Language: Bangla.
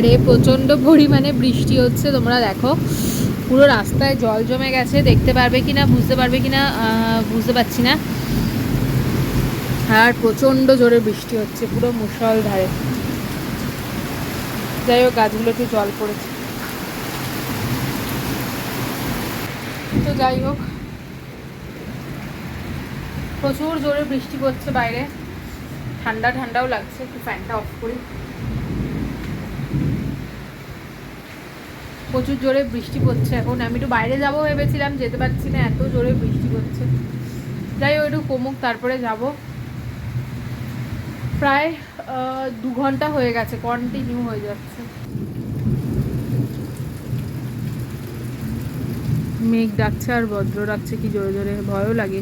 বাইরে প্রচণ্ড পরিমাণে বৃষ্টি হচ্ছে, তোমরা দেখো পুরো রাস্তায় জল জমে গেছে, দেখতে পারবে কিনা বুঝতে পারবে কিনা বুঝতে পারছি না। আর প্রচণ্ড জোরে বৃষ্টি হচ্ছে, পুরো মুষলধারে। যাই হোক, গাছগুলো একটু জল পড়েছে। তো যাই হোক, প্রচুর জোরে বৃষ্টি পড়ছে বাইরে, ঠান্ডা ঠান্ডাও লাগছে। একটু ফ্যানটা অফ করি। প্রচুর জোরে বৃষ্টি পড়ছে এখন। আমি একটু বাইরে যাবো ভেবেছিলাম, যেতে পারছি না, এত জোরে বৃষ্টি পড়ছে। যাই হোক, একটু কমুক তারপরে যাব। প্রায় 2 ঘন্টা হয়ে গেছে, কন্টিনিউ হয়ে যাচ্ছে। মেঘ ডাকছে আর বজ্র ডাকছে কি জোরে জোরে, ভয়ও লাগে।